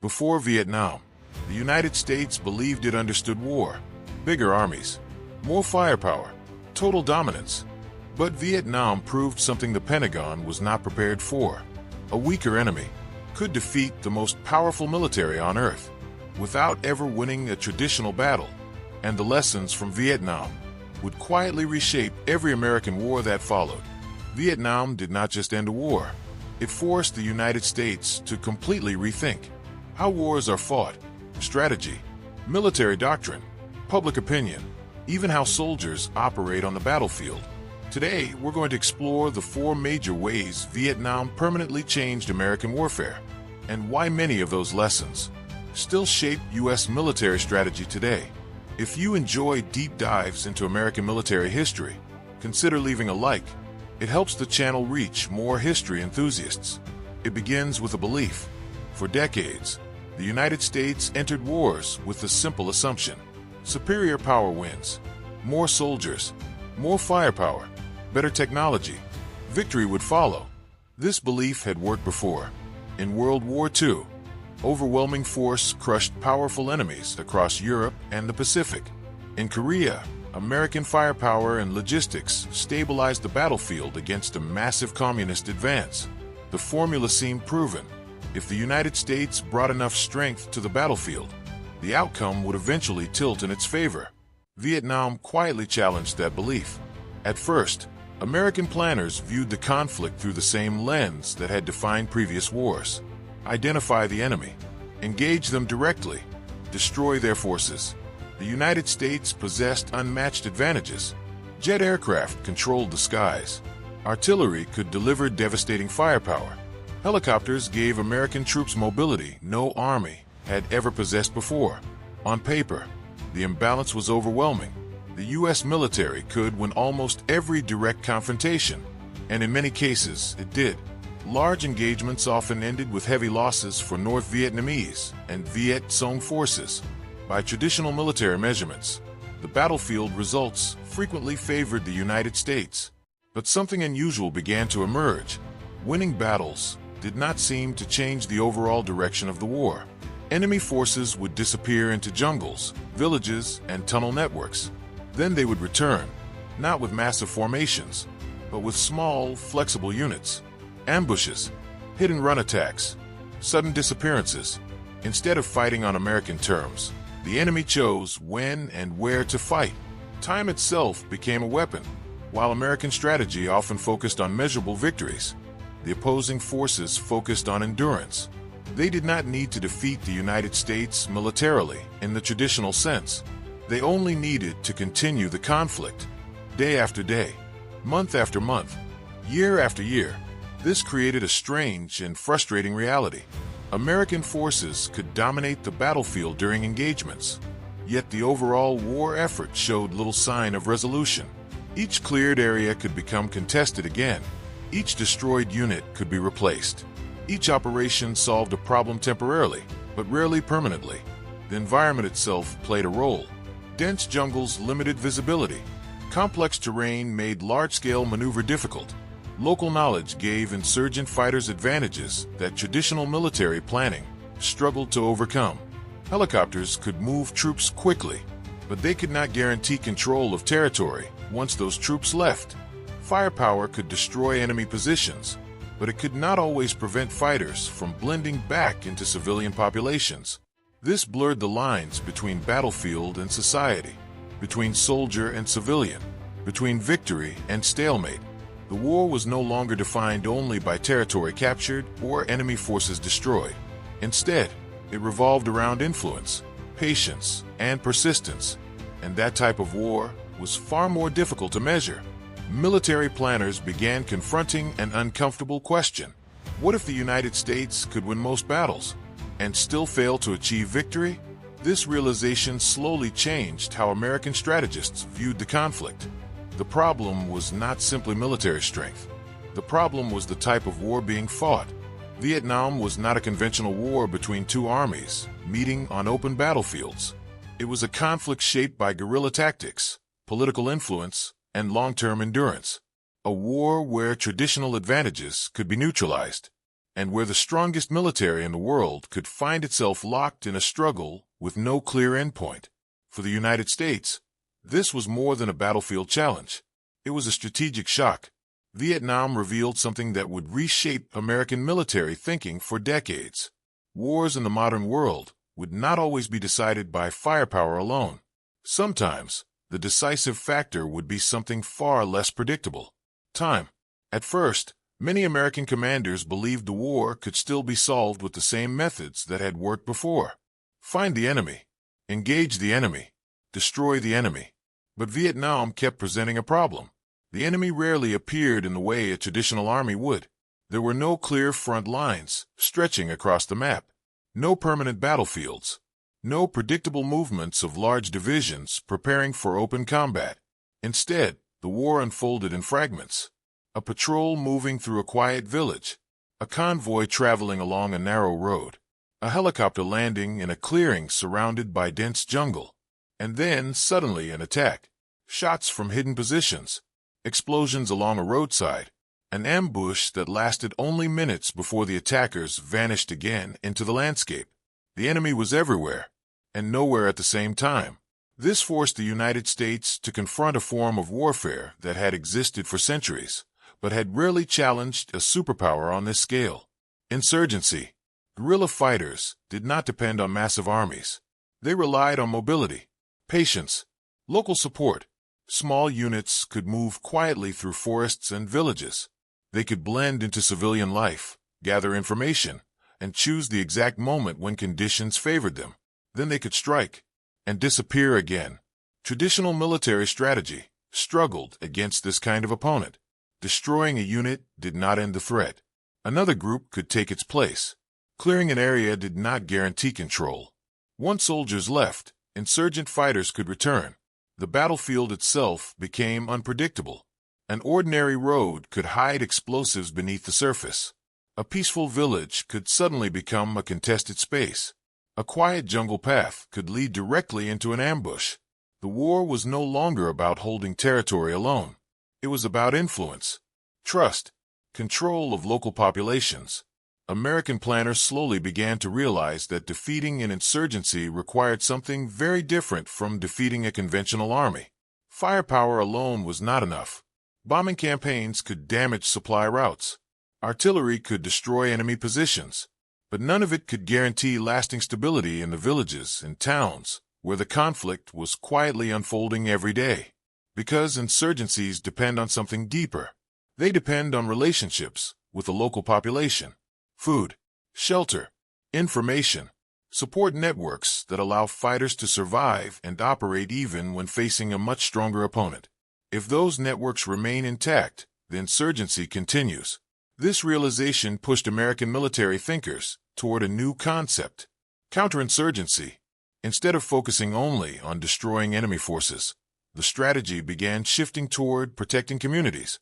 Before Vietnam, the United States believed it understood war, bigger armies, more firepower, total dominance. But Vietnam proved something the Pentagon was not prepared for. A weaker enemy could defeat the most powerful military on Earth without ever winning a traditional battle. And the lessons from Vietnam would quietly reshape every American war that followed. Vietnam did not just end a war. It forced the United States to completely rethink how wars are fought, strategy, military doctrine, public opinion, even how soldiers operate on the battlefield. Today, we're going to explore the 4 major ways Vietnam permanently changed American warfare, and why many of those lessons still shape U.S. military strategy today. If you enjoy deep dives into American military history, consider leaving a like. It helps the channel reach more history enthusiasts. It begins with a belief. For decades, the United States entered wars with the simple assumption: superior power wins. More soldiers, more firepower, better technology. Victory would follow. This belief had worked before. In World War II, overwhelming force crushed powerful enemies across Europe and the Pacific. In Korea, American firepower and logistics stabilized the battlefield against a massive communist advance. The formula seemed proven. If the United States brought enough strength to the battlefield, the outcome would eventually tilt in its favor. Vietnam quietly challenged that belief. At first, American planners viewed the conflict through the same lens that had defined previous wars. Identify the enemy, engage them directly, destroy their forces. The United States possessed unmatched advantages. Jet aircraft controlled the skies. Artillery could deliver devastating firepower. Helicopters gave American troops mobility no army had ever possessed before. On paper, the imbalance was overwhelming. The U.S. military could win almost every direct confrontation, and in many cases, it did. Large engagements often ended with heavy losses for North Vietnamese and Viet Cong forces. By traditional military measurements, the battlefield results frequently favored the United States. But something unusual began to emerge. Winning battles did not seem to change the overall direction of the war. Enemy forces would disappear into jungles, villages, and tunnel networks. Then they would return, not with massive formations, but with small, flexible units. Ambushes, hit-and-run attacks, sudden disappearances. Instead of fighting on American terms, the enemy chose when and where to fight. Time itself became a weapon. While American strategy often focused on measurable victories, the opposing forces focused on endurance. They did not need to defeat the United States militarily in the traditional sense. They only needed to continue the conflict, day after day, month after month, year after year. This created a strange and frustrating reality. American forces could dominate the battlefield during engagements, yet the overall war effort showed little sign of resolution. Each cleared area could become contested again. Each destroyed unit could be replaced. Each operation solved a problem temporarily, but rarely permanently. The environment itself played a role. Dense jungles limited visibility. Complex terrain made large-scale maneuver difficult. Local knowledge gave insurgent fighters advantages that traditional military planning struggled to overcome. Helicopters could move troops quickly, but they could not guarantee control of territory once those troops left. Firepower could destroy enemy positions, but it could not always prevent fighters from blending back into civilian populations. This blurred the lines between battlefield and society, between soldier and civilian, between victory and stalemate. The war was no longer defined only by territory captured or enemy forces destroyed. Instead, it revolved around influence, patience, and persistence. And that type of war was far more difficult to measure. Military planners began confronting an uncomfortable question. What if the United States could win most battles and still fail to achieve victory? This realization slowly changed how American strategists viewed the conflict. The problem was not simply military strength. The problem was the type of war being fought. Vietnam was not a conventional war between two armies meeting on open battlefields. It was a conflict shaped by guerrilla tactics, political influence, and long-term endurance. A war where traditional advantages could be neutralized, and where the strongest military in the world could find itself locked in a struggle with no clear endpoint. For the United States, this was more than a battlefield challenge. It was a strategic shock. Vietnam revealed something that would reshape American military thinking for decades. Wars in the modern world would not always be decided by firepower alone. Sometimes, the decisive factor would be something far less predictable: time. At first, many American commanders believed the war could still be solved with the same methods that had worked before. Find the enemy, engage the enemy, destroy the enemy. But Vietnam kept presenting a problem. The enemy rarely appeared in the way a traditional army would. There were no clear front lines stretching across the map, no permanent battlefields, no predictable movements of large divisions preparing for open combat. Instead, the war unfolded in fragments. A patrol moving through a quiet village, a convoy traveling along a narrow road, a helicopter landing in a clearing surrounded by dense jungle, and then suddenly an attack. Shots from hidden positions, explosions along a roadside, an ambush that lasted only minutes before the attackers vanished again into the landscape. The enemy was everywhere, and nowhere at the same time. This forced the United States to confront a form of warfare that had existed for centuries, but had rarely challenged a superpower on this scale. Insurgency. Guerrilla fighters did not depend on massive armies. They relied on mobility, patience, local support. Small units could move quietly through forests and villages. They could blend into civilian life, gather information, and choose the exact moment when conditions favored them. Then they could strike and disappear again. Traditional military strategy struggled against this kind of opponent. Destroying a unit did not end the threat. Another group could take its place. Clearing an area did not guarantee control. Once soldiers left, insurgent fighters could return. The battlefield itself became unpredictable. An ordinary road could hide explosives beneath the surface. A peaceful village could suddenly become a contested space. A quiet jungle path could lead directly into an ambush. The war was no longer about holding territory alone. It was about influence, trust, control of local populations. American planners slowly began to realize that defeating an insurgency required something very different from defeating a conventional army. Firepower alone was not enough. Bombing campaigns could damage supply routes. Artillery could destroy enemy positions. But none of it could guarantee lasting stability in the villages and towns where the conflict was quietly unfolding every day. Because insurgencies depend on something deeper. They depend on relationships with the local population. Food, shelter, information, support networks that allow fighters to survive and operate even when facing a much stronger opponent. If those networks remain intact, the insurgency continues. This realization pushed American military thinkers toward a new concept: counterinsurgency. Instead of focusing only on destroying enemy forces, the strategy began shifting toward protecting communities,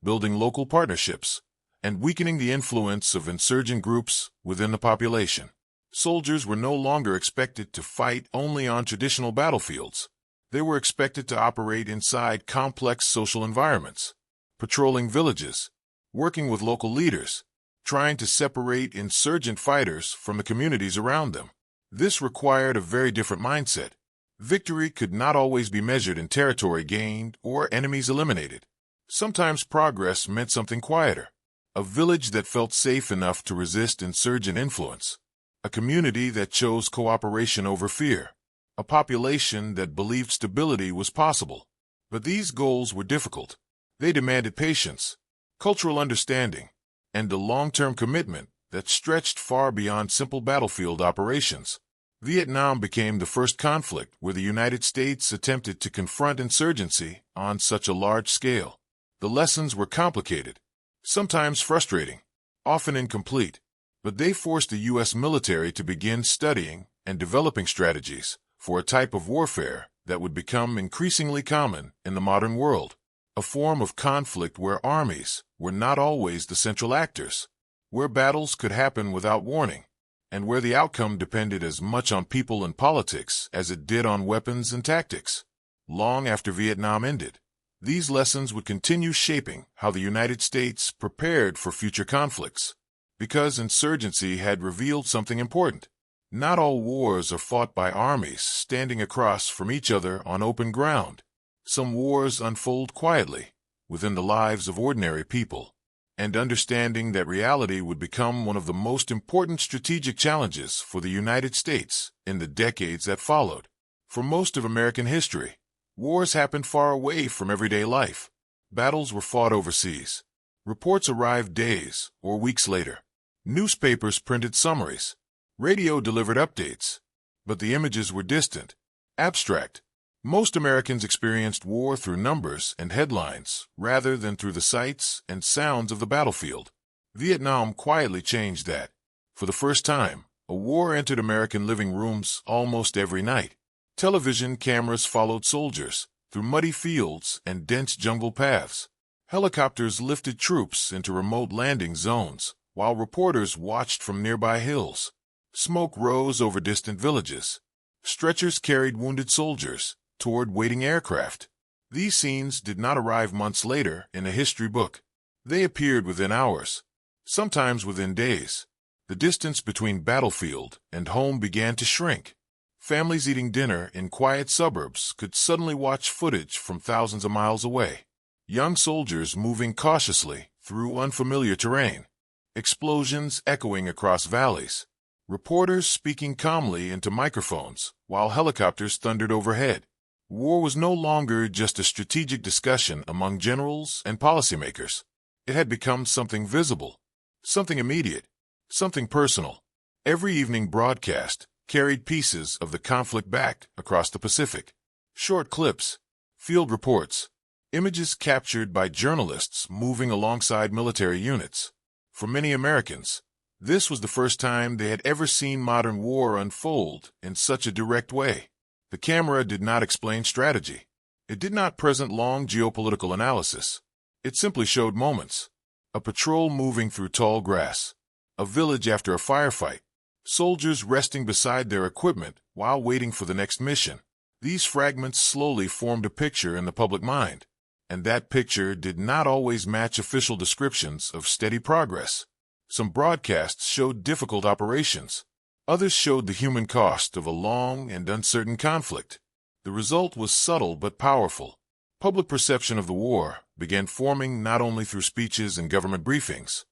building local partnerships, and weakening the influence of insurgent groups within the population. Soldiers were no longer expected to fight only on traditional battlefields. They were expected to operate inside complex social environments, patrolling villages, working with local leaders, trying to separate insurgent fighters from the communities around them. This required a very different mindset. Victory could not always be measured in territory gained or enemies eliminated. Sometimes progress meant something quieter. A village that felt safe enough to resist insurgent influence. A community that chose cooperation over fear. A population that believed stability was possible. But these goals were difficult. They demanded patience, cultural understanding, and a long-term commitment that stretched far beyond simple battlefield operations. Vietnam became the first conflict where the United States attempted to confront insurgency on such a large scale. The lessons were complicated, sometimes frustrating, often incomplete, but they forced the U.S. military to begin studying and developing strategies for a type of warfare that would become increasingly common in the modern world, a form of conflict where armies were not always the central actors, where battles could happen without warning, and where the outcome depended as much on people and politics as it did on weapons and tactics. Long after Vietnam ended, these lessons would continue shaping how the United States prepared for future conflicts. Because insurgency had revealed something important. Not all wars are fought by armies standing across from each other on open ground. Some wars unfold quietly, within the lives of ordinary people. And understanding that reality would become one of the most important strategic challenges for the United States in the decades that followed. For most of American history, wars happened far away from everyday life. Battles were fought overseas. Reports arrived days or weeks later. Newspapers printed summaries. Radio delivered updates. But the images were distant, abstract. Most Americans experienced war through numbers and headlines rather than through the sights and sounds of the battlefield. Vietnam quietly changed that. For the first time, a war entered American living rooms almost every night. Television cameras followed soldiers through muddy fields and dense jungle paths. Helicopters lifted troops into remote landing zones, while reporters watched from nearby hills. Smoke rose over distant villages. Stretchers carried wounded soldiers toward waiting aircraft. These scenes did not arrive months later in a history book. They appeared within hours, sometimes within days. The distance between battlefield and home began to shrink. Families eating dinner in quiet suburbs could suddenly watch footage from thousands of miles away. Young soldiers moving cautiously through unfamiliar terrain. Explosions echoing across valleys. Reporters speaking calmly into microphones while helicopters thundered overhead. War was no longer just a strategic discussion among generals and policymakers. It had become something visible, something immediate, something personal. Every evening broadcast carried pieces of the conflict back across the Pacific. Short clips, field reports, images captured by journalists moving alongside military units. For many Americans, this was the first time they had ever seen modern war unfold in such a direct way. The camera did not explain strategy. It did not present long geopolitical analysis. It simply showed moments. A patrol moving through tall grass. A village after a firefight. Soldiers resting beside their equipment while waiting for the next mission. These fragments slowly formed a picture in the public mind. And that picture did not always match official descriptions of steady progress. Some broadcasts showed difficult operations. Others showed the human cost of a long and uncertain conflict. The result was subtle but powerful. Public perception of the war began forming not only through speeches and government briefings,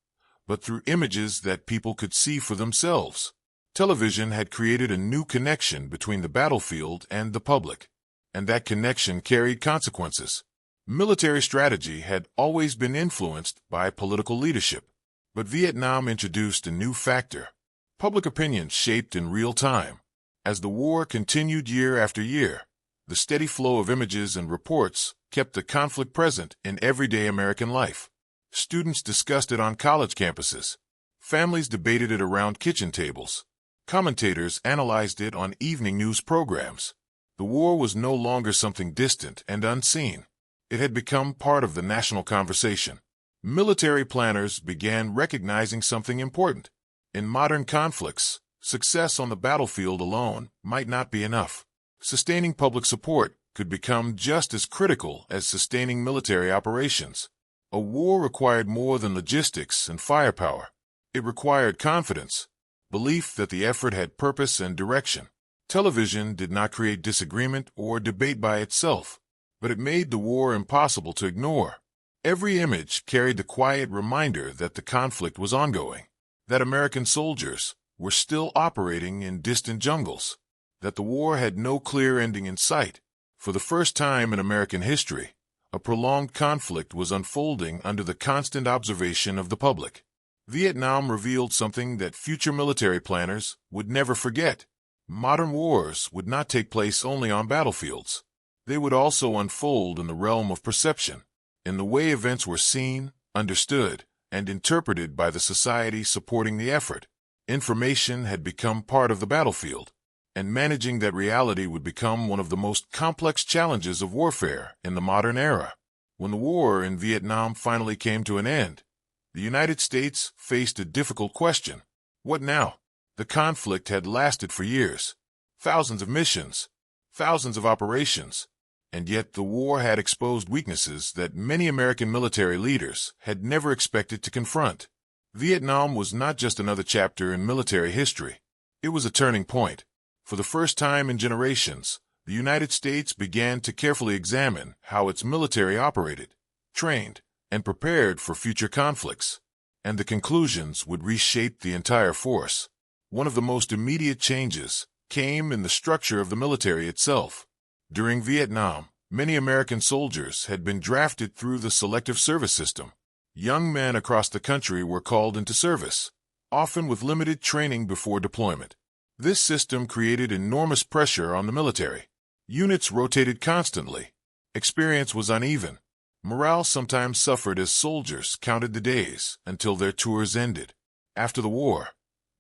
but through images that people could see for themselves. Television had created a new connection between the battlefield and the public, and that connection carried consequences. Military strategy had always been influenced by political leadership, but Vietnam introduced a new factor. Public opinion shaped in real time. As the war continued year after year, the steady flow of images and reports kept the conflict present in everyday American life. Students discussed it on college campuses. Families debated it around kitchen tables. Commentators analyzed it on evening news programs. The war was no longer something distant and unseen. It had become part of the national conversation. Military planners began recognizing something important. In modern conflicts, success on the battlefield alone might not be enough. Sustaining public support could become just as critical as sustaining military operations. A war required more than logistics and firepower. It required confidence, belief that the effort had purpose and direction. Television did not create disagreement or debate by itself, but it made the war impossible to ignore. Every image carried the quiet reminder that the conflict was ongoing. That American soldiers were still operating in distant jungles, that the war had no clear ending in sight. For the first time in American history, a prolonged conflict was unfolding under the constant observation of the public. Vietnam revealed something that future military planners would never forget. Modern wars would not take place only on battlefields. They would also unfold in the realm of perception, in the way events were seen, understood, and interpreted by the society supporting the effort. Information had become part of the battlefield, and managing that reality would become one of the most complex challenges of warfare in the modern era. When the war in Vietnam finally came to an end, the United States faced a difficult question. What now? The conflict had lasted for years. Thousands of missions, thousands of operations, and yet the war had exposed weaknesses that many American military leaders had never expected to confront. Vietnam was not just another chapter in military history. It was a turning point. For the first time in generations, the United States began to carefully examine how its military operated, trained, and prepared for future conflicts. And the conclusions would reshape the entire force. One of the most immediate changes came in the structure of the military itself. During Vietnam, many American soldiers had been drafted through the selective service system. Young men across the country were called into service, often with limited training before deployment. This system created enormous pressure on the military. Units rotated constantly. Experience was uneven. Morale sometimes suffered as soldiers counted the days until their tours ended. After the war,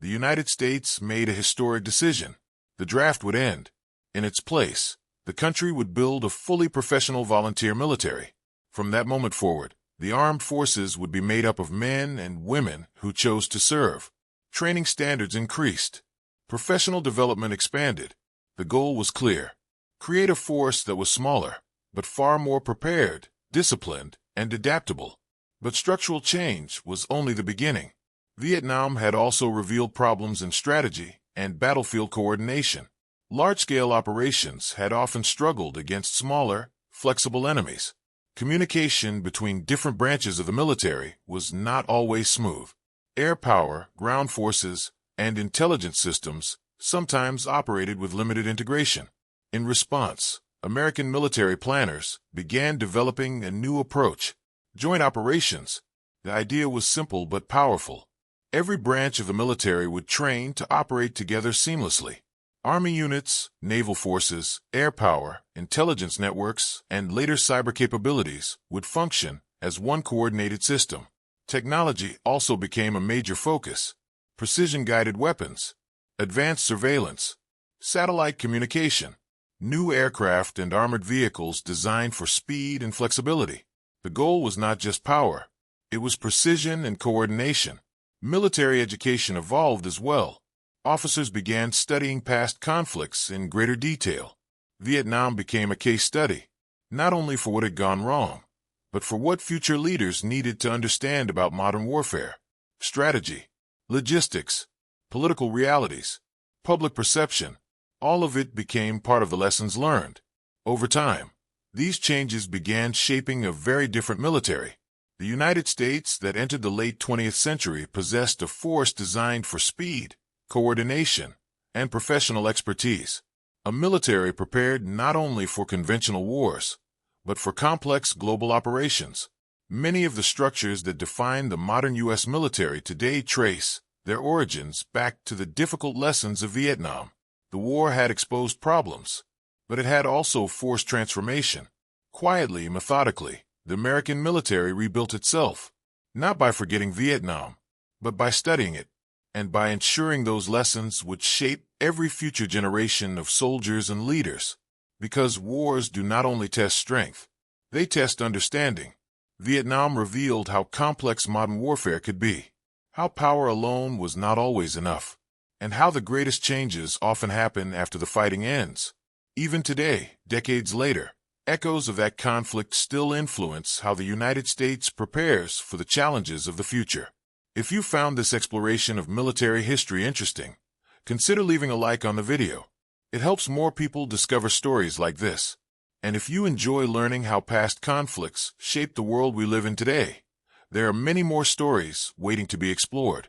the United States made a historic decision. The draft would end. In its place, the country would build a fully professional volunteer military. From that moment forward, the armed forces would be made up of men and women who chose to serve. Training standards increased. Professional development expanded. The goal was clear: create a force that was smaller, but far more prepared, disciplined, and adaptable. But structural change was only the beginning. Vietnam had also revealed problems in strategy and battlefield coordination. Large-scale operations had often struggled against smaller, flexible enemies. Communication between different branches of the military was not always smooth. Air power, ground forces, and intelligence systems sometimes operated with limited integration. In response, American military planners began developing a new approach: joint operations. The idea was simple but powerful. Every branch of the military would train to operate together seamlessly. Army units, naval forces, air power, intelligence networks, and later cyber capabilities would function as one coordinated system. Technology also became a major focus: precision-guided weapons, advanced surveillance, satellite communication, new aircraft and armored vehicles designed for speed and flexibility. The goal was not just power, it was precision and coordination. Military education evolved as well. Officers began studying past conflicts in greater detail. Vietnam became a case study, not only for what had gone wrong, but for what future leaders needed to understand about modern warfare: strategy, logistics, political realities, public perception. All of it became part of the lessons learned. Over time, these changes began shaping a very different military. The United States that entered the late 20th century possessed a force designed for speed, coordination, and professional expertise. A military prepared not only for conventional wars, but for complex global operations. Many of the structures that define the modern U.S. military today trace their origins back to the difficult lessons of Vietnam. The war had exposed problems, but it had also forced transformation. Quietly, methodically, the American military rebuilt itself, not by forgetting Vietnam, but by studying it, and by ensuring those lessons would shape every future generation of soldiers and leaders. Because wars do not only test strength, they test understanding. Vietnam revealed how complex modern warfare could be, how power alone was not always enough, and how the greatest changes often happen after the fighting ends. Even today, decades later, echoes of that conflict still influence how the United States prepares for the challenges of the future. If you found this exploration of military history interesting, consider leaving a like on the video. It helps more people discover stories like this. And if you enjoy learning how past conflicts shape the world we live in today, there are many more stories waiting to be explored.